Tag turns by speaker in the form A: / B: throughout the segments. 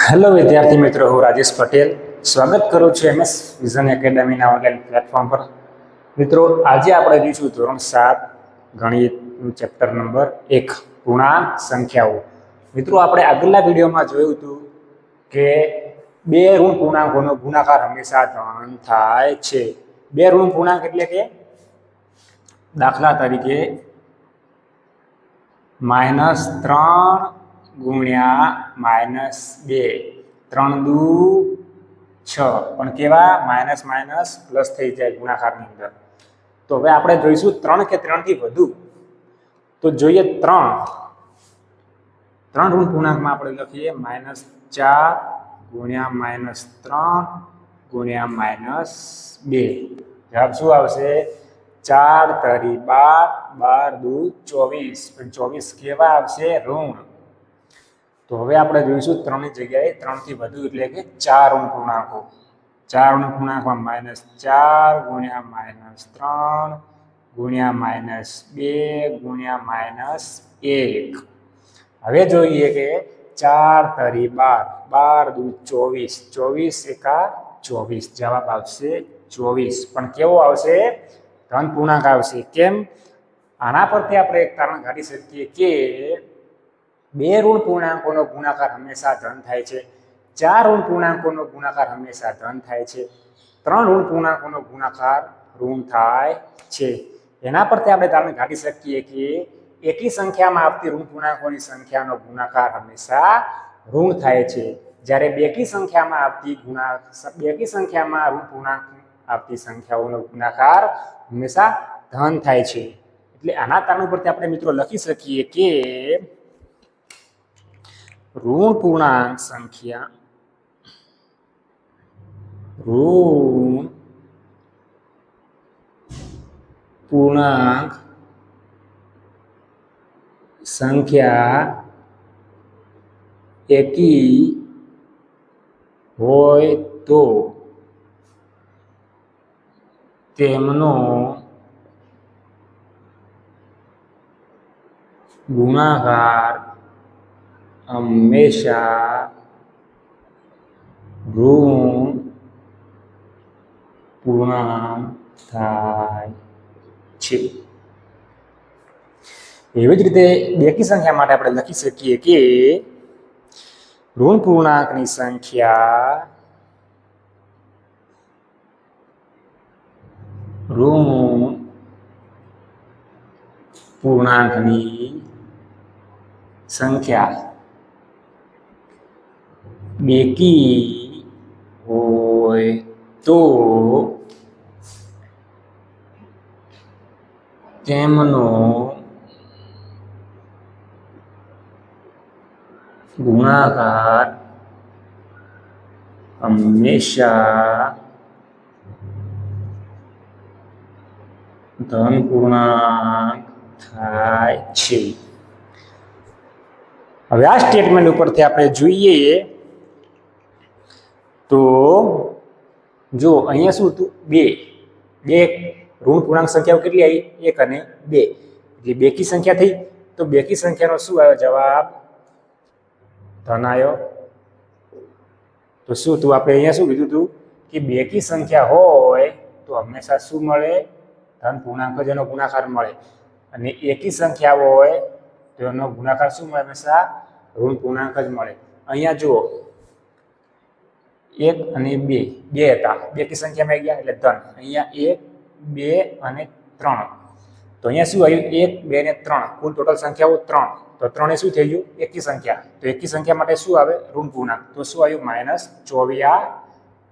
A: Hello વિદ્યાર્થી મિત્રો, હું રાજેશ પટેલ સ્વાગત કરું છું એમએસ વિઝન એકેડમીના ઓનલાઈન પ્લેટફોર્મ પર. મિત્રો, આજે આપણે જોઈશું ધોરણ 7 ગણિતનું ચેપ્ટર નંબર 1 પૂર્ણાંક સંખ્યાઓ. મિત્રો, આપણે આગળના વિડીયોમાં જોયું હતું કે બે ઋણ પૂર્ણાંકોનો ગુણાકાર હંમેશા ધન થાય છે. બે ઋણ પૂર્ણાંક એટલે કે દાખલા તરીકે -3 ગુણ્યા -2, 3 દુ 6, પણ કેવા માઇનસ માઇનસ પ્લસ થઈ જાય ગુણાકારની અંદર. તો હવે આપણે જોઈશું 3 કે 3 થી વધુ. તો જોઈએ 3 ઋણ પૂર્ણાંકમાં આપણે લખીએ -4 ગુણ્યા -3 ગુણ્યા -2. જવાબ શું આવશે? 4 તરી 12, 12 દુ 24, પણ 24 કેવા આવશે? ઋણ. તો હવે આપણે જોઈશું 3 ની જગ્યાએ 3 થી વધુ એટલે કે 4 ઋણ પૂર્ણાંકો. 4 ઋણ પૂર્ણાંકમાં -4 ગુણ્યા -3 ગુણ્યા -2 ગુણ્યા -1. હવે જોઈએ કે 4 તરી 12, 12 દુ 24, 24 એકા 24. જવાબ આવશે 24, પણ કેવો આવશે? ધન પૂર્ણાંક આવશે. કેમ? આના પરથી આપણે એક કારણ કાઢી શકીએ કે બે ઋણ પૂર્ણાંકોનો ગુણાકાર હંમેશા ધન થાય છે. 4 ઋણ પૂર્ણાંકોનો ગુણાકાર હંમેશા ધન થાય છે. 3 ઋણ પૂર્ણાંકોનો ગુણાકાર ઋણ થાય છે. એના પરથી આપણે તારણ કાઢી શકીએ કે એકી સંખ્યામાં આવતી ઋણ પૂર્ણાંકોની સંખ્યાનો ગુણાકાર હંમેશા ઋણ થાય છે, જ્યારે બેકી સંખ્યામાં ઋણ પૂર્ણાંક આવતી સંખ્યાઓનો ગુણાકાર હંમેશા ધન થાય છે. એટલે આના તારણ પરથી આપણે મિત્રો લખી શકીએ કે ઋણ પૂર્ણાંક સંખ્યા એકી હોય તો તેમનો ગુણાકાર હંમેશા ઋણ પૂર્ણાંક થાય છે. એવી જ રીતે બેકી સંખ્યા માટે આપણે લખી શકીએ કે ઋણ પૂર્ણાંકની સંખ્યા બેકી હોય તો તેમનો ગુણાકાર હંમેશા ધન પૂર્ણાંક થાય છે. હવે આ સ્ટેટમેન્ટ ઉપરથી આપણે જોઈએ તો જો અહીંયા શું હતું? બે ઋણ પૂર્ણાંક સંખ્યાઓ કેટલી આવી? 1 અને 2. એટલે બેકી સંખ્યા થઈ. તો બેકી સંખ્યાનો શું આવ્યો જવાબ? ધન આવ્યો. તો શું હતું? આપણે અહીંયા શું કીધું હતું કે બેકી સંખ્યા હોય તો હંમેશા શું મળે? ધન પૂર્ણાંક જ એનો ગુણાકાર મળે. અને એકી સંખ્યા હોય તો એનો ગુણાકાર શું મળે? હંમેશા ઋણ પૂર્ણાંક જ મળે. અહીંયા જુઓ 1 અને 2 હતા, બેકી સંખ્યામાં આવી ગયા એટલે ધન. અહીંયા 1, 2 અને 3. તો અહીંયા શું આવ્યું? 1, 2 ને 3, કુલ ટોટલ સંખ્યાઓ 3. તો 3 એ શું થઈ ગયું? એકી સંખ્યા. તો એકી સંખ્યા માટે શું આવે? ઋણ પૂર્ણાંક. તો શું આવ્યું? -24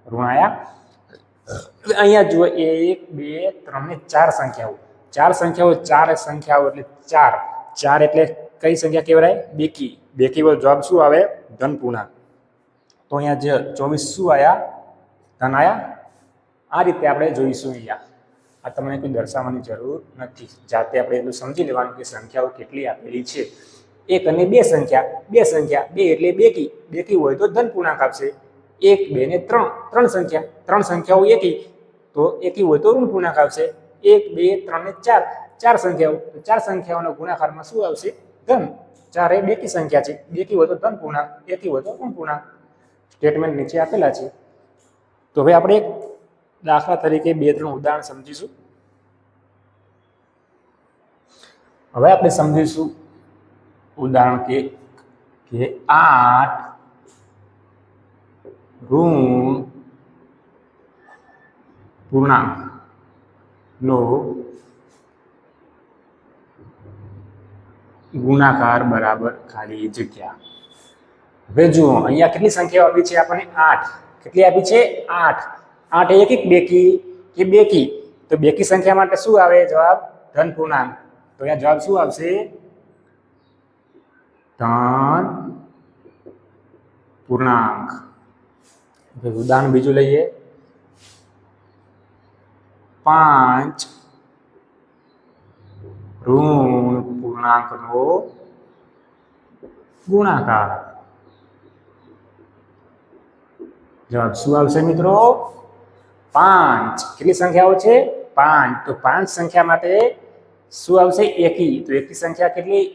A: ઋણ આવ્યા. અહીંયા જુઓ 1, 2, 3 ને 4 સંખ્યાઓ. 4 સંખ્યાઓ એટલે 4 એટલે કઈ સંખ્યા કહેવાય? બેકી. બેકી વાળો જવાબ શું આવે? ધન પૂર્ણાંક. તો અહીંયા જે 24 શું આવ્યા? ધન આવ્યા. આ રીતે આપણે જોઈશું. અહીંયા આ તમને કોઈ દર્શાવવાની જરૂર નથી, જાતે આપણે એટલું સમજી લેવાનું કે સંખ્યાઓ કેટલી આપેલી છે. 1 અને 2 સંખ્યા, 2 એટલે બેકી હોય તો ધન પૂર્ણાંક આપશે. 1, 2 ને 3 સંખ્યા, 3 સંખ્યાઓ એકી હોય તો ઋણ પૂર્ણાંક આવશે. 1, 2, 3 ને 4 સંખ્યાઓ, તો 4 સંખ્યાઓનો ગુણાકારમાં શું આવશે? ધન. 4 એ બેકી સંખ્યા છે. બેકી હોય તો ધન પૂર્ણાંક, એકી હોય તો ઋણ પૂર્ણાંક. સ્ટેટમેન્ટ નીચે આપેલા છે. તો હવે આપણે એક દાખલા તરીકે 2-3 ઉદાહરણ સમજીશું. હવે આપણે સમજીશું ઉદાહરણ કે 8 ઋણ પૂર્ણાંક નો ગુણાકાર બરાબર ખાલી જગ્યા. હવે જુઓ અહીંયા કેટલી સંખ્યાઓ આપી છે આપણને? 8. કેટલી આપી છે? 8. 8 એકિક બેકી કે બેકી? તો બેકી સંખ્યા માટે શું આવે જવાબ? ધન પૂર્ણાંક. તો અહીંયા જવાબ શું આવશે? ધન પૂર્ણાંક. ઉદાહરણ બીજું લઈએ. 5 ઋણ પૂર્ણાંકનો ગુણાકાર. જવાબ શું આવશે મિત્રો? 5. કેટલી સંખ્યાઓ છે? 5. તો 5 સંખ્યા માટે શું આવશે? એકી. તો એકી સંખ્યા કેટલી?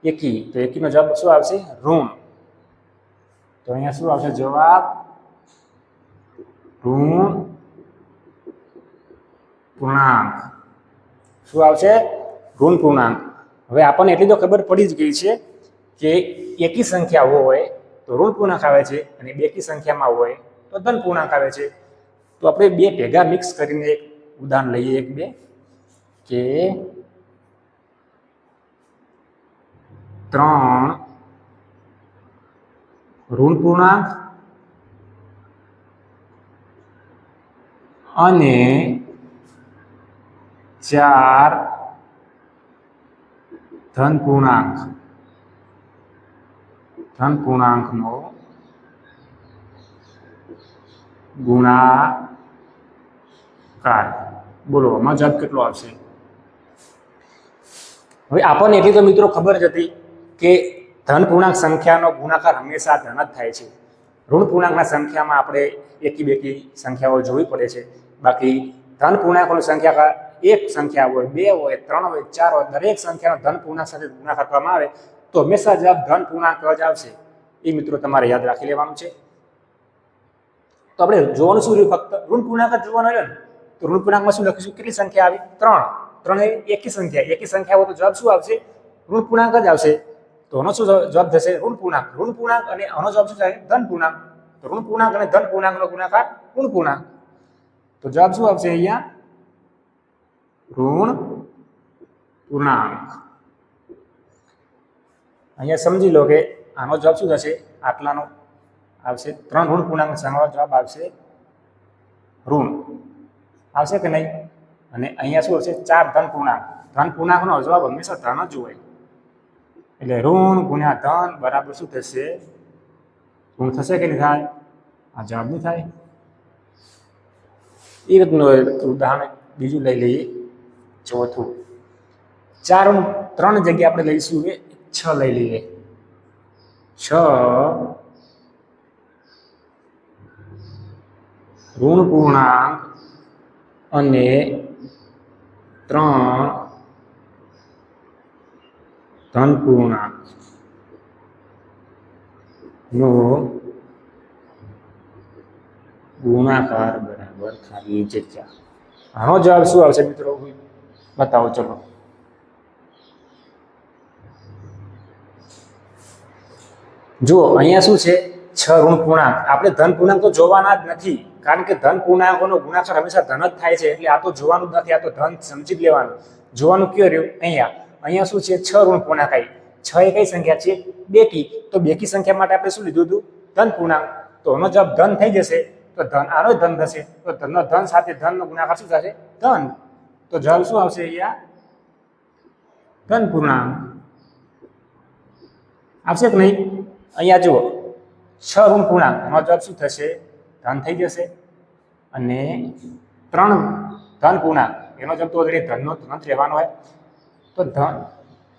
A: એકી. તો એકીનો જવાબ શું આવશે? ઋણ. તો અહીંયા શું આવશે જવાબ? ઋણ પૂર્ણાંક. શું આવશે? ઋણ પૂર્ણાંક. હવે આપણને એટલી તો ખબર પડી જ ગઈ છે કે એકી સંખ્યા હોય તો ઋણ પૂર્ણાંક આવે છે અને બેકી સંખ્યામાં હોય તો ધન પૂર્ણાંક આવે છે. તો આપણે બે ભેગા મિક્સ કરીને એક ઉદાહરણ લઈએ. 1-2 કે 3 ઋણ પૂર્ણાંક અને 4 ધન પૂર્ણાંક. ધન પૂર્ણાંકનો ગુણાકાર. બોલો આમાં જવાબ કેટલો આવશે? હવે આપણને એટલી તો મિત્રો ખબર જ હતી કે ધન પૂર્ણાંક સંખ્યાનો ગુણાકાર હંમેશા ધન જ થાય છે. ઋણ પૂર્ણાંકના સંખ્યામાં આપણે એકી બેકી સંખ્યાઓ જોવી પડે છે. બાકી ધન પૂર્ણાંકોની સંખ્યા એક સંખ્યા હોય, 2 હોય, 3 હોય, 4 હોય, દરેક સંખ્યાનો ધન પૂર્ણાંક સાથે ગુણાકાર કરવામાં આવે તો હંમેશા જવાબ ધન પૂર્ણાંક જ આવશે. એ મિત્રો તમારે યાદ રાખી લેવાનું છે. તો આપણે જોવાનું શું રહ્યું? ફક્ત ઋણ પૂર્ણાંક જ જોવાનો રહ્યો ને. તો ઋણ પૂર્ણાંકમાં શું લખીશું? કેટલી સંખ્યા આવી? 3. 3 એ એકી સંખ્યા. એકી સંખ્યા હોય તો જવાબ શું આવશે? ઋણ પૂર્ણાંક જ આવશે. તો આનો શું જવાબ થશે? ઋણ પૂર્ણાંક. ઋણ પૂર્ણાંક અને આનો જવાબ શું થાય? ધન પૂર્ણાંક. તો ઋણ પૂર્ણાંક અને ધન પૂર્ણાંકનો ગુણાકાર ઋણ પૂર્ણાંક. તો જવાબ શું આવશે અહીંયા? ઋણ પૂર્ણાંક. અહીંયા સમજી લો કે આનો જવાબ શું થશે? આટલાનો આવશે 3 ઋણ પૂર્ણાંક સામાનો જવાબ આવશે ઋણ. આવશે કે નહીં? અને અહીંયા શું હશે? 4 ધન પૂર્ણાંક. ધન પૂર્ણાંકનો જવાબ હંમેશા ધન જ હોય. એટલે ઋણ ગુણ્યા ધન બરાબર શું થશે? ઋણ થશે કે નહીં થાય? આ જવાબ નહીં થાય. એ રીતનું ઉદાહરણ બીજું લઈ લઈએ. ચોથું 4 3 જગ્યાએ આપણે લઈશું એ 6 લઈ લઈએ. 6 ઋણ પૂર્ણાંક અને 3 ધન પૂર્ણાંક નો ગુણાકાર બરાબર ખાલી જગ્યા. આનો જવાબ શું આવશે મિત્રો? બતાવો ચલો. જુઓ અહીંયા શું છે? 6 ઋણ પૂર્ણાંક. આપણે ધન પૂર્ણાંક તો જોવાના જ નથી, કારણ કે ધન પૂર્ણાંકોનો ગુણાકાર હંમેશા ધન જ થાય છે. એટલે આ તો જોવાનું જ નથી. આ તો ધન સમજી જ લેવાનું. જોવાનું કયો રહ્યું? અહીંયા શું છે? 6 ઋણ પૂર્ણાંક આવી. 6 એ કઈ સંખ્યા છે? બેકી. તો બેકી સંખ્યા માટે આપણે શું લીધું હતું? ધન પૂર્ણાંક. તો આનો જવાબ ધન થઈ જશે. તો ધન આનો ધન થશે. તો ધનનો ધન સાથે ધનનો ગુણાકાર શું થશે? ધન. તો જવાબ શું આવશે અહીંયા? ધન પૂર્ણાંક. આવશે કે નહીં? અહીંયા જુઓ 6 ઋણ પૂર્ણાંક. આનો જવાબ શું થશે? ધન થઈ જશે. અને 3 ધન પૂર્ણાંક. એનો જવાબ તો ઓલરેડી ધનનો ધન જ રહેવાનો હોય. તો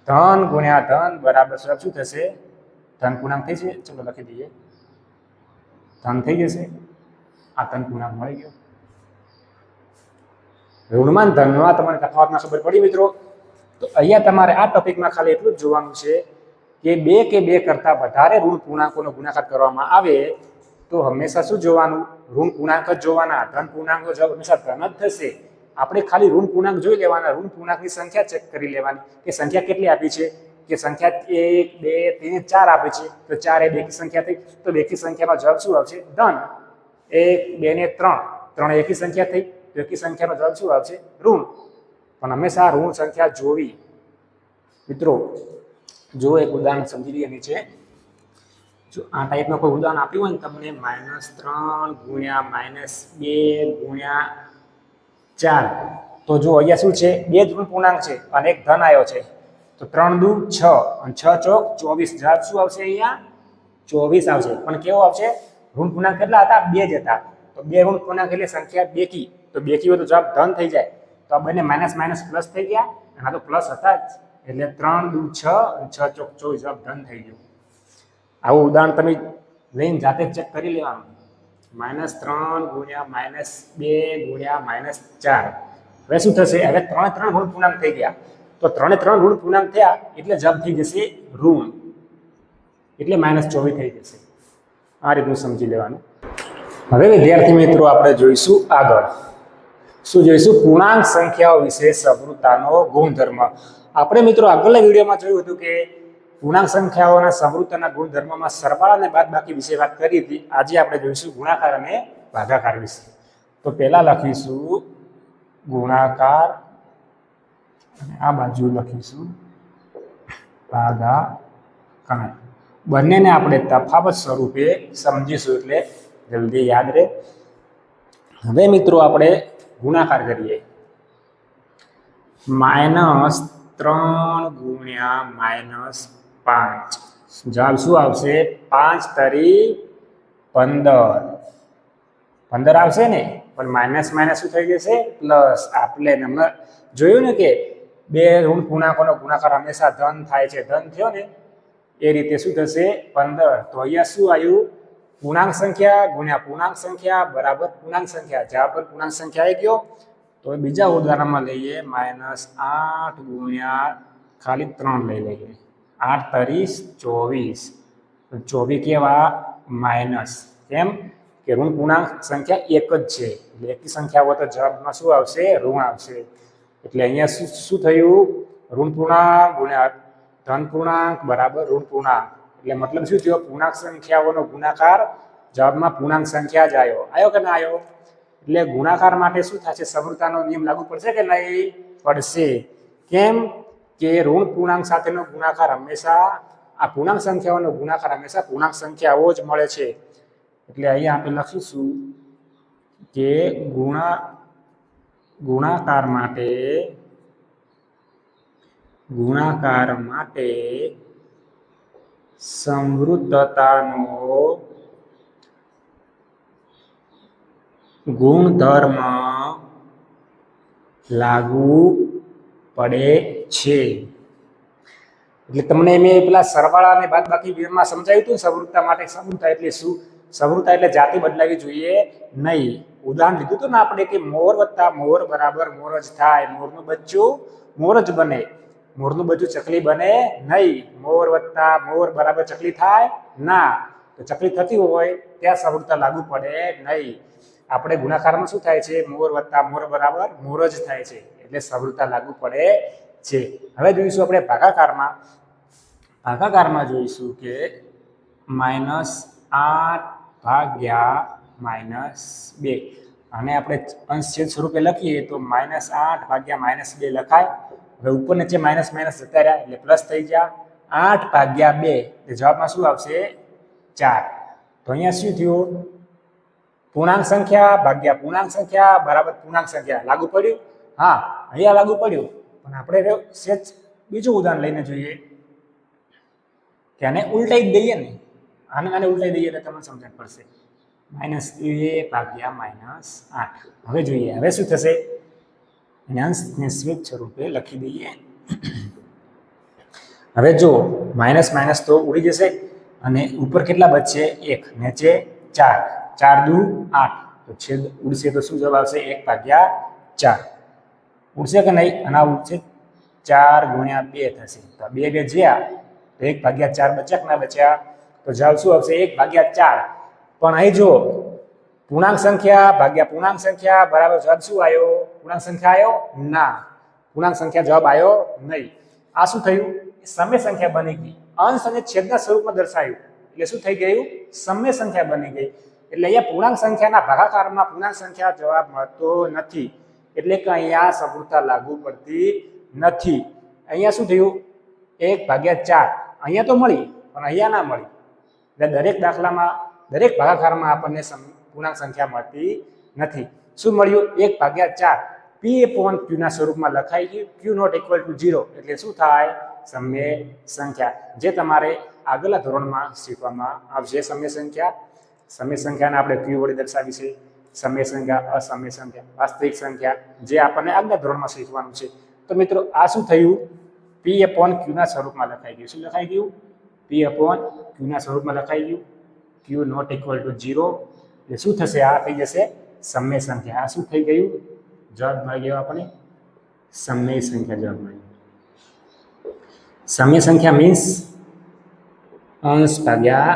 A: ધન ગુણ્યા ધન બરાબર જવાબ શું થશે? ધન પૂર્ણાંક થઈ છે. ચલો લખી દઈએ. ધન થઈ જશે. આ ધન પૂર્ણાંક મળી ગયો. ઋણમાં ધનમાં તમને તફાવતમાં ખબર પડી મિત્રો? તો અહીંયા તમારે આ ટોપિકમાં ખાલી એટલું જ જોવાનું છે કે 2 કે 2 કરતાં વધારે ઋણ પૂર્ણાંકોનો ગુણાકાર કરવામાં આવે તો હંમેશા શું જોવાનું? ઋણ પૂર્ણાંક જ જોવાના. ધન પૂર્ણાંકનો જવાબ હંમેશા ધન જ થશે. આપણે ખાલી ઋણ પૂર્ણાંક જોઈ લેવાના, ઋણ પૂર્ણાંકની સંખ્યા ચેક કરી લેવાની કે સંખ્યા કેટલી આપી છે, કે સંખ્યા 1 2 3 4 આપી છે, તો 4 એ બેકી સંખ્યા થઈ, તો બેકી સંખ્યાનો જવાબ શું આવશે? ધન. 1 2 ને 3 3 એકી સંખ્યા થઈ, તો એકી સંખ્યાનો જવાબ શું આવશે? ઋણ. પણ હંમેશા ઋણ સંખ્યા જોવી. મિત્રો જો એક ઉદાહરણ સમજી લઈએ નીચે. જો આ ટાઈપનું કોઈ ઉદાહરણ આપ્યું હોય ને તમને -3 ગુણ્યા -2 ગુણ્યા 4, તો જો અહીંયા શું છે? બે જ ઋણ પૂર્ણાંક છે અને એક ધન આવ્યો છે, તો 3 દુ 6 અને 6 ચોક 24. જવાબ શું આવશે? અહીંયા 24 આવશે. પણ કેવો આવશે? ઋણ પૂર્ણાંક કેટલા હતા? 2 જ હતા. તો બે ઋણ પૂર્ણાંક એટલે સંખ્યા બેકી, તો બેકી હોય તો જવાબ ધન થઈ જાય. તો આ બંને માઇનસ માઇનસ પ્લસ થઈ ગયા, અને આ તો પ્લસ હતા જ, એટલે 3 દુ 6 અને 6 ચોક 24. જવાબ ધન થઈ ગયો. આવું ઉદાહરણ તમે લઈને જાતે ચેક કરી લેવાનું. -3 ગુણ્યા -2 ગુણ્યા -4. હવે શું થશે? હવે 3 ઋણ પૂર્ણાંક થઈ ગયા, તો 3 ઋણ પૂર્ણાંક થયા એટલે જવાબ થઈ જશે ઋણ, એટલે -24 થઈ જશે. આ રીતનું સમજી લેવાનું. હવે વિદ્યાર્થી મિત્રો આપણે જોઈશું આગળ. શું જોઈશું? પૂર્ણાંક સંખ્યાઓ વિશે સમૃદ્ધતાનો ગુણધર્મ. આપણે મિત્રો આગળના વિડીયોમાં જોયું હતું કે પૂર્ણાંક સંખ્યાઓના સમૃદ્ધતાના ગુણધર્મમાં સરવાળા અને બાદબાકી વિશે વાત કરી હતી. આજે આપણે જોઈશું ગુણાકાર અને ભાગાકાર વિશે. તો પહેલા લખીશું ગુણાકાર અને આ બાજુ લખીશું ભાગાકાર. બંનેને આપણે તફાવત સ્વરૂપે સમજીશું એટલે જલ્દી યાદ રહે. હવે મિત્રો આપણે ગુણાકાર કરીએ. -3 ગુણ્યા -5. જવાબ શું આવશે? 5 તરી 15. 15 આવશે ને? પણ માઇનસ માઇનસ શું થઈ જશે? પ્લસ. આપણે હમણાં જોયું ને કે બે ઋણ પૂર્ણાંકોનો ગુણાકાર હંમેશા ધન થાય છે. ધન થયો ને એ રીતે શું થશે? 15. તો અહીંયા શું આવ્યું? પૂર્ણાંક સંખ્યા ગુણ્યા પૂર્ણાંક સંખ્યા બરાબર પૂર્ણાંક સંખ્યા. જવાબ પર પૂર્ણાંક સંખ્યા આવી ગયો. તો બીજા ઉદાહરણમાં લઈએ. -8 ગુણ્યા ખાલી 3 લઈ લઈએ. 8 તરી 24. 24 કેવા? માઇનસ. કેમ કે ઋણ પૂર્ણાંક સંખ્યા એક જ છે, એટલે એકી સંખ્યા હોય તો જવાબમાં શું આવશે? ઋણ આવશે. એટલે અહીંયા શું થયું? ઋણ પૂર્ણાંક ગુણ્યા ધન પૂર્ણાંક બરાબર ઋણ પૂર્ણાંક. એટલે મતલબ શું થયો? પૂર્ણાંક સંખ્યાઓનો ગુણાકાર જવાબમાં પૂર્ણાંક સંખ્યા જ આવ્યો. આવ્યો કે ના આવ્યો? એટલે ગુણાકાર માટે શું થશે? સમૃદ્ધતાનો નિયમ લાગુ પડશે કે નહીં? પડશે. કેમ કે ઋણ પૂર્ણાંક સાથેનો ગુણાકાર હંમેશા, આ પૂર્ણાંક સંખ્યાઓનો ગુણાકાર હંમેશા પૂર્ણાંક સંખ્યાઓ જ મળે છે. એટલે અહીંયા આપણે લખીશું કે ગુણાકાર માટે સમૃદ્ધતાનો ગુણધર્મ લાગુ પડે છે. એટલે તમને મેં પેલા સરવાળા અને બાદબાકી વિડીયોમાં સમજાવ્યું હતું. સમૃદ્ધતા માટે સમૃદ્ધતા એટલે શું? સમૃદ્ધતા એટલે જાતિ બદલાવી જોઈએ નહીં. ઉદાહરણ લીધું હતું ને આપણે કે મોર વત્તા મોર બરાબર મોર જ થાય. મોરનું બચ્ચું મોર જ બને, મોરનું બચ્ચું ચકલી બને નહીં. મોર વત્તા મોર બરાબર ચકલી થાય ના. તો ચકલી થતી હોય ત્યાં સમૃદ્ધતા લાગુ પડે નહીં. આપણે ગુણાકારમાં શું થાય છે? મોર વત્તા મોર બરાબર મોર જ થાય છે, એટલે સમૃદ્ધતા લાગુ પડે છે. હવે જોઈશું આપણે ભાગાકારમાં. ભાગાકારમાં જોઈશું કે -8 ભાગ્યા -2. અને આપણે અંશ છેદ સ્વરૂપે લખીએ તો -8 ભાગ્યા -2 લખાય. હવે ઉપર નીચે માઇનસ માઇનસ જતા રહ્યા એટલે પ્લસ થઈ ગયા. 8 ભાગ્યા 2 એટલે જવાબમાં શું આવશે? 4. તો અહીંયા શું થયું? પૂર્ણાંક સંખ્યા ભાગ્યા પૂર્ણાંક સંખ્યા બરાબર પૂર્ણાંક સંખ્યા. લાગુ પડ્યું? હા, અહીંયા લાગુ પડ્યું. પણ આપણે સેજ બીજું ઉદાહરણ લઈને જોઈએ કે આને ઉલટાઈ દઈએ ને, આને ઉલટાઈ દઈએ એટલે તમને સમજણ પડશે. -2 ભાગ્યા -8. હવે જોઈએ હવે શું થશે? અંશને સ્વીચ સ્વરૂપે લખી દઈએ. હવે જો માઇનસ માઇનસ તો ઉડી જશે અને ઉપર કેટલા બચશે? 1. નીચે 4. 4 દુ 8. તો છેદ ઉડશે તો શું જવાબ આવશે? 1/4. ઉડશે કે નહીં? અને આ ઉડશે 4 ગુણ્યા 2 થશે. તો 2 2 જ્યાં તો 1/4 બચ્યા કે ના બચ્યા? તો જવાબ શું આવશે? 1/4. પણ અહીં જો પૂર્ણાંક સંખ્યા ભાગ્યા પૂર્ણાંક સંખ્યા બરાબર જવાબ શું આવ્યો? પૂર્ણાંક સંખ્યા આવ્યો? ના, પૂર્ણાંક સંખ્યા જવાબ આવ્યો નહીં. આ શું થયું? સમય સંખ્યા બની ગઈ. અંશ અને છેદના સ્વરૂપમાં દર્શાવ્યું એટલે શું થઈ ગયું? સમય સંખ્યા બની ગઈ. એટલે અહીંયા પૂર્ણાંક સંખ્યાના ભાગાકારમાં પૂર્ણાંક સંખ્યા જવાબ મળતો નથી, એટલે કે અહીંયા સમરૂપતા લાગુ પડતી નથી. અહીંયા શું થયું? 1/4 અહીંયા તો મળી પણ અહીંયા ના મળી. એટલે દરેક દાખલામાં દરેક ભાગાકારમાં આપણને પૂર્ણાંક સંખ્યા મળતી નથી. શું મળ્યું? 1/4 P/Q ના સ્વરૂપમાં લખાઈ ગયું. Q નોટ ઇક્વલ ટુ 0 એટલે શું થાય? સમય સંખ્યા, જે તમારે આગળના ધોરણમાં શીખવામાં આવશે. સમય સંખ્યાને આપણે Q વડે દર્શાવી છે. સમય સંખ્યા, અસમય સંખ્યા, વાસ્તવિક સંખ્યા, જે આપણને આગળના ધોરણમાં શીખવાનું છે. તો મિત્રો આ શું થયું? P/Q ના સ્વરૂપમાં લખાઈ ગયું. શું લખાઈ ગયું? P/Q ના સ્વરૂપમાં લખાઈ ગયું. Q નોટ ઇક્વલ ટુ 0 એટલે શું થશે? આ થઈ જશે સમય સંખ્યા. આ શું થઈ ગયું? જવાબ મળી ગયો આપણને સમય સંખ્યા. જવાબ મળી ગયો. સમય સંખ્યા મીન્સ અંશ ભાગ્યા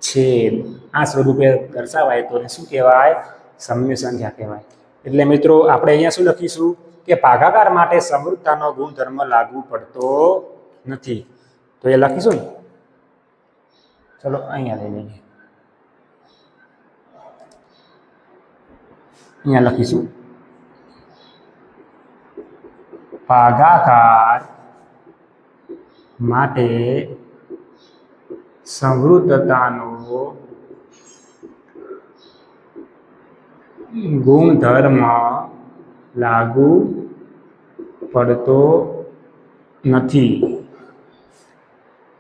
A: છેદ. આ સ્વરૂપે દર્શાવાય તો શું કહેવાય? સમય સંખ્યા કહેવાય. એટલે મિત્રો આપણે અહીંયા શું લખીશું કે ભાગાકાર માટે સમરૂપતાનો ગુણધર્મ લાગુ પડતો નથી. તો એ લખીશું ને. ચલો અહીંયા લઈ લઈએ. અહીંયા લખીશું ભાગાકાર માટે સમરૂપતાનો ગુણધર્મ લાગુ પડતો નથી.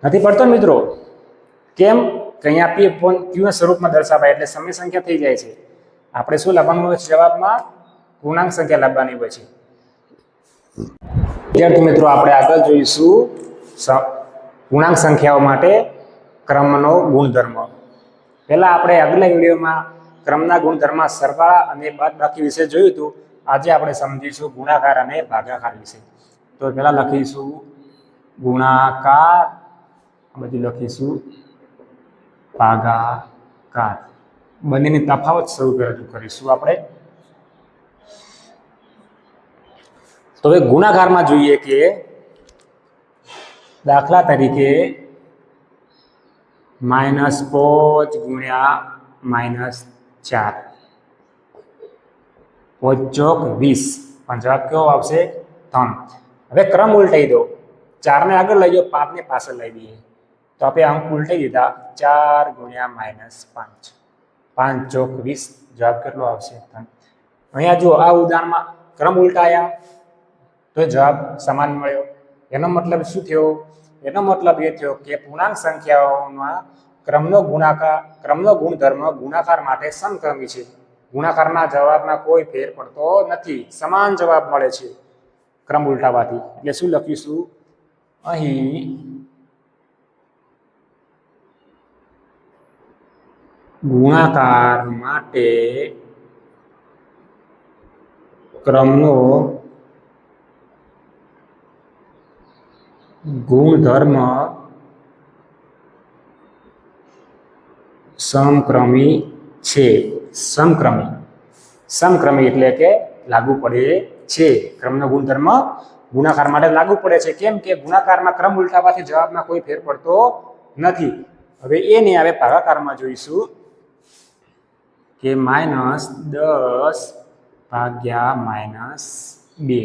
A: નથી પડતો મિત્રો. કેમ? કે અહીંયા P/Q ના સ્વરૂપમાં દર્શાવાય એટલે સમય સંખ્યા થઈ જાય છે. આપણે શું લાવવાનું હોય છે? જવાબમાં પૂર્ણાંક સંખ્યા લાવવાની હોય છે. વિદ્યાર્થી મિત્રો આપણે આગળ જોઈશું પૂર્ણાંક સંખ્યાઓ માટે ક્રમનો ગુણધર્મ. પહેલા આપણે આગલા વિડીયોમાં ક્રમના ગુણધર્મ સરવાળા અને બાદબાકી વિશે જોયું હતું. આજે આપણે સમજીશું ગુણાકાર અને ભાગાકાર વિશે. તો પહેલા લખીશું ગુણાકાર, પછી લખીશું ભાગાકાર. બંનેની તફાવત સ્વરૂપે રજૂ કરીશું આપણે. તો હવે ગુણાકારમાં જોઈએ કે દાખલા તરીકે -5 ગુણ્યા -4 5 ચોક 20 પણ જવાબ કેવો આવશે? 3. હવે ક્રમ ઉલટાઈ દો. 4 ને આગળ લઈ જાઓ, 5 ને પાછળ લઈ દઈએ. તો આપણે અંક ઉલટાઈ દીધા. 4 ગુણ્યા -5 5 ચોક 20 જવાબ કેટલો આવશે? 3. અહીંયા જો આ ઉદાહરણમાં ક્રમ ઉલટાયા તો જવાબ સમાન મળ્યો. એનો મતલબ શું થયો? એનો મતલબ એ થયો કે પૂર્ણાંક સંખ્યાઓમાં ક્રમનો ગુણધર્મ ગુણાકાર માટે સમક્રમી છે. ગુણાકારના જવાબમાં કોઈ ફેર પડતો નથી, સમાન જવાબ મળે છે ક્રમ ઉલટાવાથી. એટલે શું લખીશું અહીં? ગુણાકાર માટે ક્રમનો ગુણધર્મ સમક્રમી છે. સમક્રમી એટલે કે લાગુ પડે છે. ક્રમનો ગુણધર્મ ગુણાકાર માટે લાગુ પડે છે. કેમ કે ગુણાકારમાં ક્રમ ઉલટાવાથી જવાબમાં કોઈ ફેર પડતો નથી. હવે એ નહીં, હવે ભાગાકારમાં જોઈશું કે -10 ભાગ્યા -2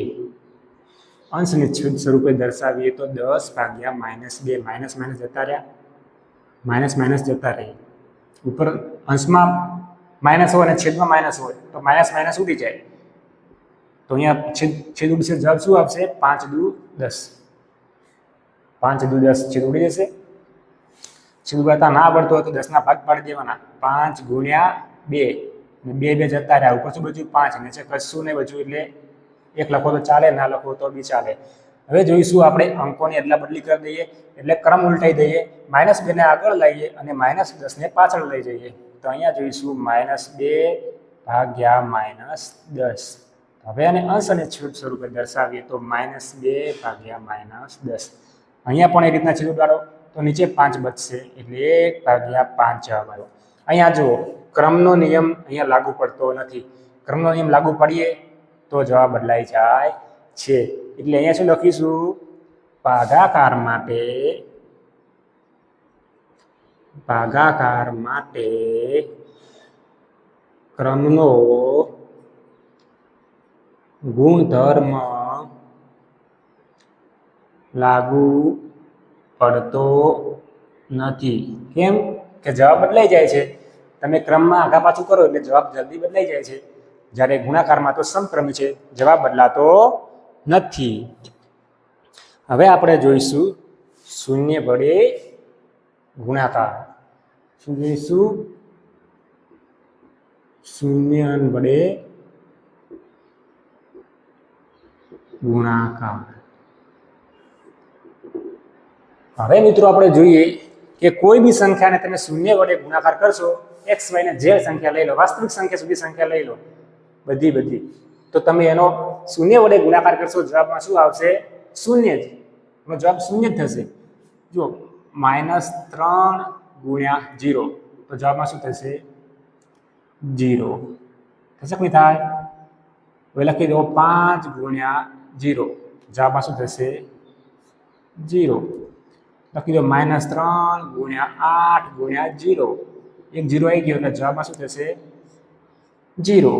A: અંશને છેદ સ્વરૂપે દર્શાવીએ તો 10 ભાગ્યા -2 માઇનસ જતા રહ્યા, માઇનસ જતા રહે. ઉપર અંશમાં માઇનસ હોય અને છેદમાં માઇનસ હોય તો માઇનસ ઉડી જાય. તો અહીંયા છેદ ઉડશે. જવાબ શું આવશે? 5 દુ 10. 5 દુ 10 છેદ ઉડી જશે. છેદ ઉડાડતા ના આવડતો હોય તો 10 ના ભાગ પાડી દેવાના. 5 ગુણ્યા 2 2 જતા રહ્યા. ઉપર શું બચ્યું? 5. નીચે કશું નહીં બચ્યું. એટલે એક લખો તો ચાલે, ના લખો તો બી ચાલે. હવે જોઈશું આપણે અંકોની અદલા બદલી કરી દઈએ એટલે ક્રમ ઉલટાઈ દઈએ. -2 ને આગળ લઈએ અને -10 ને પાછળ લઈ જઈએ. તો અહીંયા જોઈશું -2 ભાગ્યા -10. હવે આને અંશ અને છેદ સ્વરૂપે દર્શાવીએ તો -2 ભાગ્યા -10. અહીંયા પણ એ રીતના છેદ ઉડાડો તો નીચે 5 બચશે એટલે 1 ભાગ્યા 5 જવાબ આવ્યો. અહીંયા જુઓ ક્રમનો નિયમ અહીંયા લાગુ પડતો નથી. ક્રમનો નિયમ લાગુ પડીએ તો જવાબ બદલાઈ જાય છે. એટલે અહીંયા શું લખીશું? ભાગાકાર માટે ક્રમનો ગુણધર્મ લાગુ પડતો નથી. કેમ કે જવાબ બદલાઈ જાય છે. તમે ક્રમમાં આગા પાછું કરો એટલે જવાબ જલ્દી બદલાઈ જાય છે. જ્યારે ગુણાકારમાં તો સમક્રમી છે, જવાબ બદલાતો નથી. હવે આપણે જોઈશું શૂન્ય વડે ગુણાકાર. શું જોઈશું? શૂન્ય વડે ગુણાકાર. હવે મિત્રો આપણે જોઈએ કે કોઈ બી સંખ્યાને તમે શૂન્ય વડે ગુણાકાર કરશો, એક્સ વાય ને જે સંખ્યા લઈ લો, વાસ્તવિક સંખ્યા સુધી સંખ્યા લઈ લો, બધી તો તમે એનો શૂન્ય વડે ગુણાકાર કરશો, જવાબમાં શું આવશે? શૂન્ય જ. એનો જવાબ શૂન્ય જ થશે. જો -3 ગુણ્યા 0 તો જવાબમાં શું થશે? 0 થશે કે નહીં થાય? હવે લખી દો 5 ગુણ્યા 0 જવાબમાં શું થશે? 0 લખી દો. -3 ગુણ્યા 8 ગુણ્યા 0 એક 0 આવી ગયો એટલે જવાબમાં શું થશે? 0.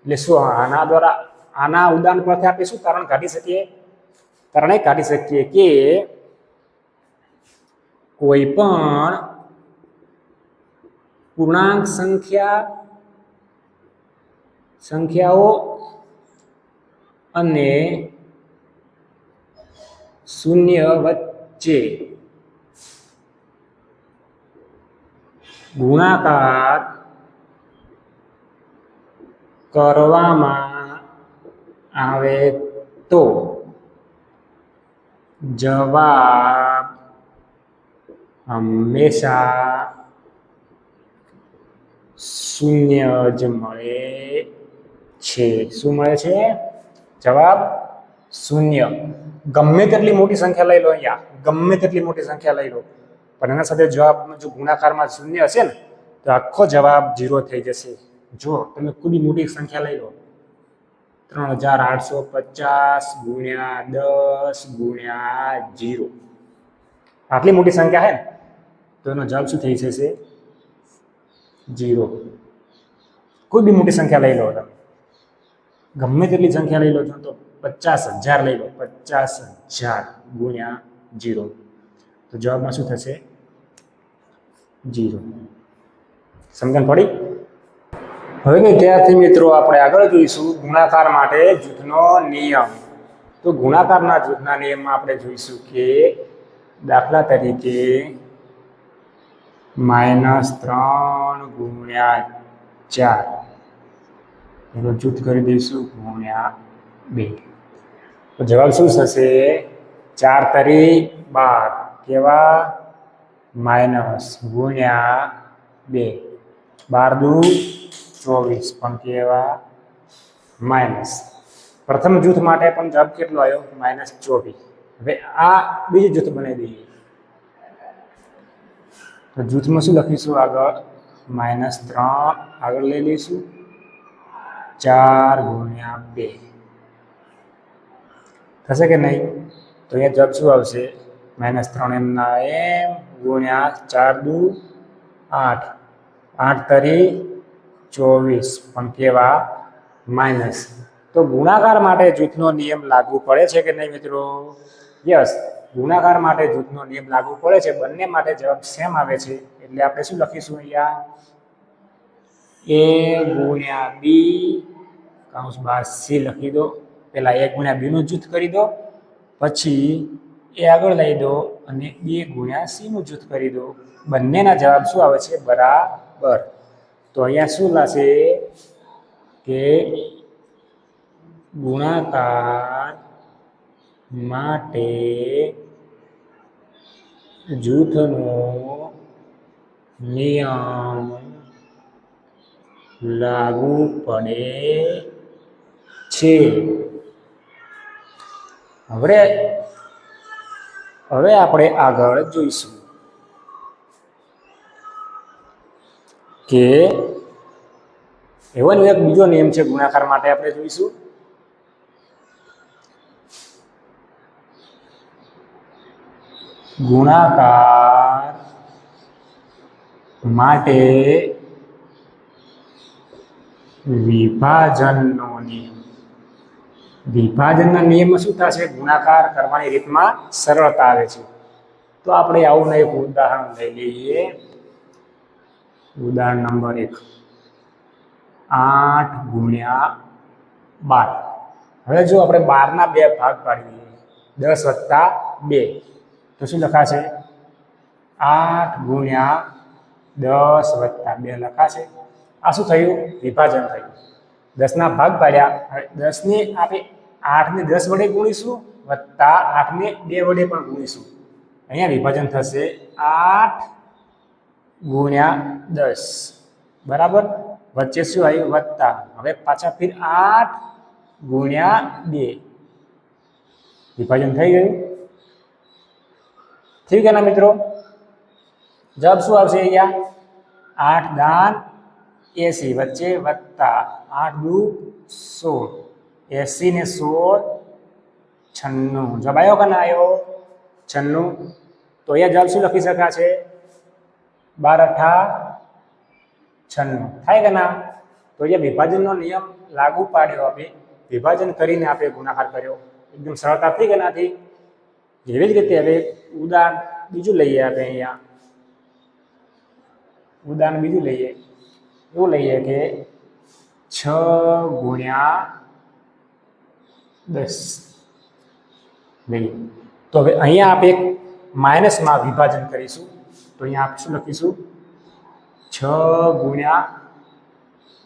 A: એટલે શું આના દ્વારા આના ઉદાહરણ પરથી આપણે શું તારણ કાઢી શકીએ? તારણ એ કાઢી શકીએ કે કોઈ પણ પૂર્ણાંક સંખ્યાઓ અને શૂન્ય વચ્ચે ગુણાકાર કરવામાં આવે તો જવાબ હંમેશા શૂન્ય જ મળે છે. શું મળે છે? જવાબ શૂન્ય. ગમે તેટલી મોટી સંખ્યા લઈ લો, અહીંયા ગમે તેટલી મોટી સંખ્યા લઈ લો, પણ એના સાથે જવાબ જો ગુણાકારમાં શૂન્ય હશે ને તો આખો જવાબ 0 થઈ જશે. જો તમે કોઈ મોટી સંખ્યા લઈ લો, 3850 ગુણ્યા 10 ગુણ્યા 0, આટલી મોટી સંખ્યા હે ને તો એનો જવાબ શું થઈ જશે? 0. કોઈ બી મોટી સંખ્યા લઈ લો, તમે ગમે તેટલી સંખ્યા લઈ લો છો તો 50,000 લઈ લો, 50,000 ગુણ્યા 0 તો જવાબમાં શું થશે? 0. સમજણ પડી? હવે વિદ્યાર્થી મિત્રો આપણે આગળ જોઈશું ગુણાકાર માટે જૂથનો નિયમ. તો ગુણાકારના જૂથના નિયમમાં આપણે જોઈશું કે દાખલા તરીકે -3 ગુણ્યા 4 એનો જૂથ કરી દઈશું ગુણ્યા 2 તો જવાબ શું થશે? 4 તરી 12 કેવા? માઇનસ ગુણ્યા 2 12 દુ 24 પણ કેવા? માઇનસ. પ્રથમ જૂથ માટે પણ જવાબ કેટલો આવ્યો? -24. હવે આ બીજું જૂથ બનાવી દઈએ તો જૂથમાં શું લખીશું? આગળ -3 આગળ લઈ લઈશું, 4 ગુણ્યા 2 થશે કે નહીં? તો અહીંયા જવાબ શું આવશે? -3 એમના એમ ગુણ્યા 4 દુ 8 8 તરી 24 પણ કેવા? માઇનસ. તો ગુણાકાર માટે જૂથનો નિયમ લાગુ પડે છે કે નહીં મિત્રો? યસ, ગુણાકાર માટે જૂથનો નિયમ લાગુ પડે છે. બંને માટે જવાબ સેમ આવે છે એટલે આપણે શું લખીશું? અહીંયા a ગુણ્યા b કૌંસ બાર c લખી દો. પહેલા a ગુણ્યા b નું જૂથ કરી દો, પછી એ આગળ લઈ દો અને 2 ગુણ્યા c નું જૂથ કરી દો. બંનેના જવાબ શું આવે છે? બરાબર. તો અહીંયા શું લાશે કે ગુણાકાર માટે જૂથનો નિયમ લાગુ પડે છે. હવે આપણે આગળ જોઈશું કે એવો એક બીજો નિયમ છે ગુણાકાર માટે, આપણે જોઈશું. ગુણાકાર માટે વિભાજનનો નિયમ. વિભાજનના નિયમમાં શું થશે? ગુણાકાર કરવાની રીતમાં સરળતા આવે છે. તો આપણે આવું એક ઉદાહરણ લઈ લઈએ. ઉદાહરણ નંબર 1, 8 ગુણ્યા 12. હવે જો આપણે 12 ના 2 ભાગ પાડીએ, 10 વત્તા 2, તો શું લખાશે? 8 ગુણ્યા 10 વત્તા 2 લખાશે. આ શું થયું? વિભાજન થયું. 10 ના ભાગ પાડ્યા. હવે 10 ને આપણે 8 ને 10 વડે ગુણીશું વત્તા 8 ને 2 વડે પણ ગુણીશું. અહીંયા વિભાજન થશે 8 ગુણ્યા 10 બરાબર. વચ્ચે શું આવ્યું? વત્તા. હવે પાછા ફિર 8 ગુણ્યા 2. વિભાજન થઈ ગયું. ઠીક है ना મિત્રો? જવાબ શું આવશે અહીંયા? 8 દાન 80 વચ્ચે વત્તા 8 દુ 16, 80 ને 16 96. જવાબ આવ્યો કે ના આવ્યો? 96. તો અહીંયા જવાબ શું લખી શકાશે? 12 અઠા 96. થાય કે ના? તો અહીંયા વિભાજનનો નિયમ લાગુ પાડ્યો. આપણે વિભાજન કરીને આપણે ગુણાકાર કર્યો. એકદમ સરળતા થઈ કે ના થઈ? એવી જ રીતે હવે ઉદાહરણ બીજું લઈએ. આપણે અહીંયા ઉદાહરણ બીજું લઈએ. એવું લઈએ કે 6 ગુણ્યા 10 લઈએ. તો હવે અહીંયા આપણે એક માઇનસમાં વિભાજન કરીશું. તો અહીંયા આપણે શું લખીશું? 6 ગુણ્યા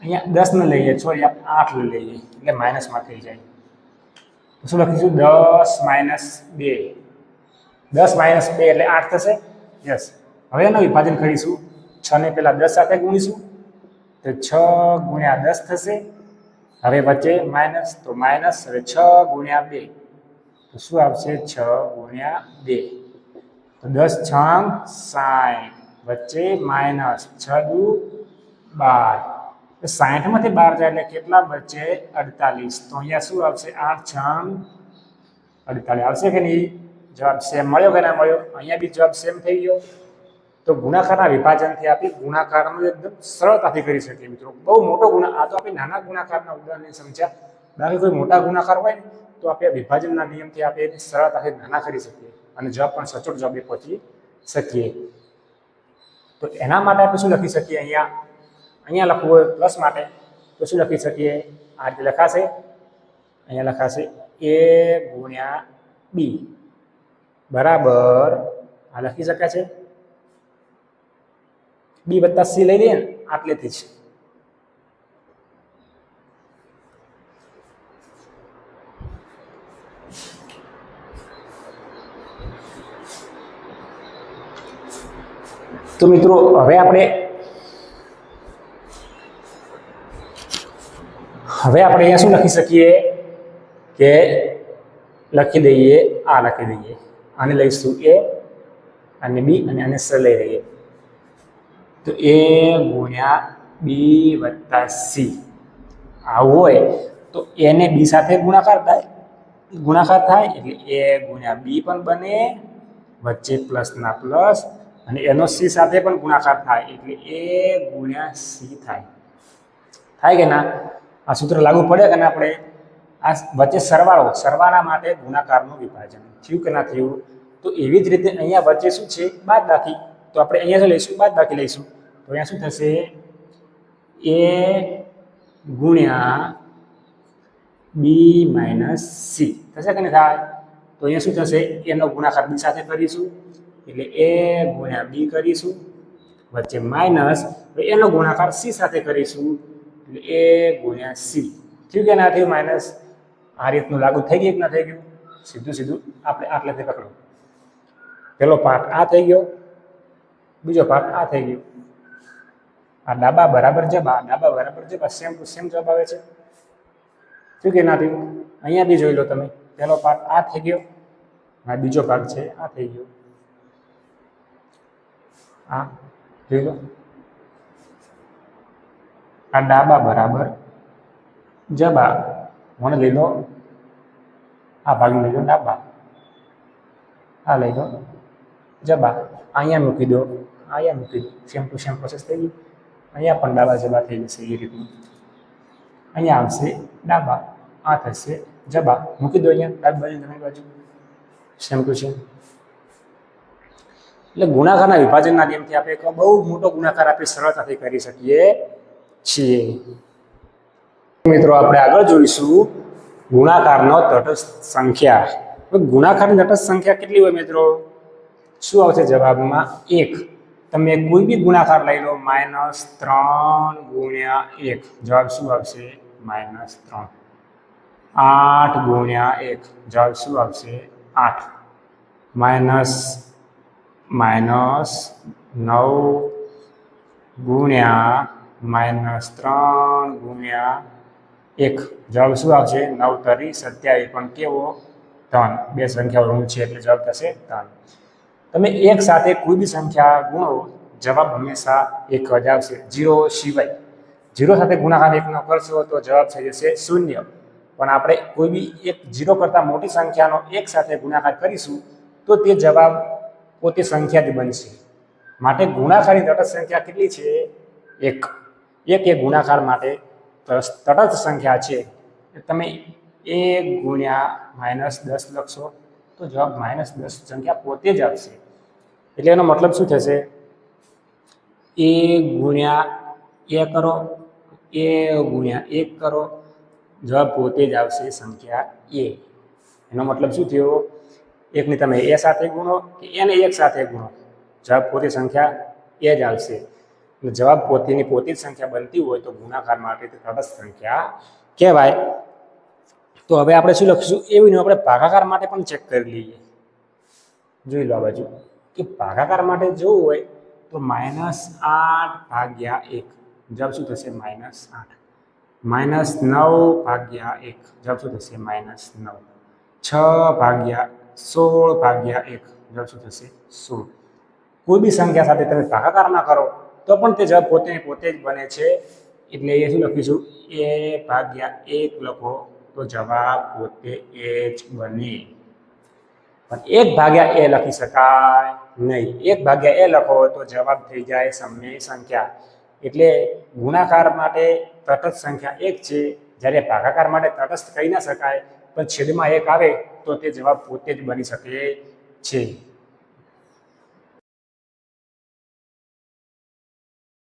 A: અહીંયા 10 ને લઈએ, સોરી આપણે 8 લઈએ એટલે માઇનસમાં થઈ જાય. તો શું લખીશું? 10 માઇનસ 2. 10 માઇનસ 2 એટલે 8 થશે. યસ. હવે એનું વિભાજન કરીશું. 6 ને પહેલા 10 સાથે ગુણીશું તો 6 ગુણ્યા 10 થશે. હવે વચ્ચે માઇનસ, તો માઇનસ. હવે 6 ગુણ્યા 2 તો શું આવશે? 6 ગુણ્યા 2 તો 10 6 60 વચ્ચે માઇનસ 6 દુ 12. તો 60 માંથી 12 જાય એટલે કેટલા બચે? 48. તો અહીંયા શું આવશે? 8 6 48 આવશે કે નહીં? જવાબ સેમ મળ્યો કે ના મળ્યો? અહીંયા બી જવાબ સેમ થઈ ગયો. તો ગુણાકારના વિભાજનથી આપણે ગુણાકારનું એકદમ સરળતાથી કરી શકીએ મિત્રો. બહુ મોટો આ તો આપણે નાના ગુણાકારના ઉદાહરણ સમજ્યા. બાકી કોઈ મોટા ગુણાકાર હોય ને તો આપણે વિભાજનના નિયમથી આપણે સરળતાથી નાના કરી શકીએ અને જવાબ પણ સચોટ જવાબે પહોંચી શકીએ. તો એના માટે આપણે શું લખી શકીએ? અહીંયા લખવું હોય પ્લસ માટે તો શું લખી શકીએ? આ રીતે લખાશે. અહીંયા લખાશે a ગુણ્યા b બરાબર આ લખી શકાય છે. b વત્તા c લઈ લઈએ ને આટલેથી જ. તો મિત્રો હવે અહીંયા શું લખી શકીએ કે લખી દઈએ, આ લખી દઈએ. આને લઈશું a અને b અને આને c લઈ લઈએ. તો a ગુણ્યા b વત્તા c આવું હોય તો a ને b સાથે ગુણાકાર થાય એટલે a ગુણ્યા b પણ બને, વચ્ચે પ્લસના પ્લસ, અને એનો c સાથે પણ ગુણાકાર થાય એટલે a ગુણ્યા c થાય કે ના? આ સૂત્ર લાગુ પડે કે ના? આપણે આ વચ્ચે સરવાળા માટે ગુણાકારનું વિભાજન થયું કે ના થયું? તો એવી જ રીતે અહીંયા વચ્ચે શું છે? બાદબાકી. તો આપણે અહીંયા શું લઈશું? બાદબાકી લઈશું. તો અહીંયા શું થશે? a ગુણ્યા b માઇનસ c થશે કે નહીં થાય? તો અહીંયા શું થશે? એનો ગુણાકાર b સાથે કરીશું એટલે a ગુણ્યા b કરીશું, વચ્ચે માઇનસ. એનો ગુણાકાર c સાથે કરીશું એટલે a ગુણ્યા c. થયું કે ના થયું? માઇનસ. આ રીતનું લાગુ થઈ ગયું કે ના થઈ ગયું? સીધું આપણે આટલેથી પકડો. પેલો પાર્ટ આ થઈ ગયો, બીજો પાર્ટ આ થઈ ગયો. આ ડાબા બરાબર જવાબ સેમ ટુ સેમ જવાબ આવે છે. થયું કે ના થયું? અહીંયા બી જોઈ લો તમે. પેલો પાર્ટ આ થઈ ગયો, આ બીજો ભાગ છે આ થઈ ગયો. આ જોઈ લો. આ ડાબા બરાબર જબા, મને લઈ લો આ ભાગ લઈ લો ડાબા, આ લઈ લો જબા, અહીંયા મૂકી દો, અહીંયા મૂકી દો, સેમ ટુ સેમ પ્રોસેસ થઈ ગઈ. અહીંયા પણ ડાબા જબા થઈ જશે એ રીતનું. અહીંયા આવશે ડાબા, આ થશે જબા, મૂકી દો અહીંયા ડાબી બાજુ જમણી બાજુ, સેમ ટુ સેમ. એટલે ગુણાકારના વિભાજનના નિયમથી આપણે એક બહુ મોટો ગુણાકાર આપણે સરળતાથી કરી શકીએ છીએ. મિત્રો આપણે આગળ જોઈશું ગુણાકારનો તટસ્થ સંખ્યા. ગુણાકારની તટસ્થ સંખ્યા કેટલી હોય મિત્રો? શું આવશે જવાબમાં? 1. તમે કોઈ બી ગુણાકાર લઈ લો, -3 ગુણ્યા 1, જવાબ શું આવશે? -3. 8 ગુણ્યા 1, જવાબ શું આવશે? 8. -9 ગુણ્યા -3 ગુણ્યા 1, જવાબ શું આવશે? 9 તરી 27, પણ કેવો? 3. બે સંખ્યાઓ ઋણ છે એટલે જવાબ થશે 3. તમે એક સાથે કોઈ બી સંખ્યા ગુણો, જવાબ હંમેશા 1 જ આવશે, 0 સિવાય. 0 સાથે ગુણાકાર 1 નો કરશો તો જવાબ થઈ જશે 0. પણ આપણે કોઈ બી એક 0 કરતાં મોટી સંખ્યાનો 1 સાથે ગુણાકાર કરીશું તો તે જવાબ પોતે સંખ્યા જ બનશે. માટે ગુણાકારની તટસ્થ સંખ્યા કેટલી છે? 1. 1 એ ગુણાકાર માટે તટસ્થ સંખ્યા છે. તમે 1 ગુણ્યા -10 લખશો તો જવાબ -10 સંખ્યા પોતે જ આવશે. એટલે એનો મતલબ શું થશે? a ગુણ્યા a કરો, a ગુણ્યા 1 કરો, જવાબ પોતે જ આવશે સંખ્યા a. એનો મતલબ શું થયો? એકની તમે a સાથે ગુણો કે એને 1 સાથે ગુણો, જવાબ પોતે સંખ્યા a જ આવશે. એટલે જવાબ પોતેની પોતે જ સંખ્યા બનતી હોય તો ગુણાકાર માટે તે તટસ્થ સંખ્યા કહેવાય. તો હવે આપણે શું લખીશું? એવી આપણે ભાગાકાર માટે પણ ચેક કરી લઈએ. જોઈ લો આ બાજુ કે ભાગાકાર માટે જોવું હોય તો -8 ભાગ્યા 1, જવાબ શું થશે? -8. -9 ભાગ્યા 1, જવાબ શું થશે? -9. 6 ભાગ્યા 16 ભાગ્યા 1, જવાબ શું થશે? 16. કોઈ બી સંખ્યા સાથે તમે ભાગાકાર ના કરો તો પણ તે જવાબ પોતે જ બને છે. એટલે એ શું લખીશું? a ભાગ્યા 1 લખો તો જવાબ પોતે એ જ બને. પણ 1 ભાગ્યા a લખી શકાય નહીં. 1 ભાગ્યા a લખો તો જવાબ થઈ જાય સમય સંખ્યા. એટલે ગુણાકાર માટે તટસ્થ સંખ્યા 1 છે, જ્યારે ભાગાકાર માટે તટસ્થ કહી ના શકાય, પણ છેદમાં 1 આવે તો તે જવાબ પોતે જ બની શકે છે.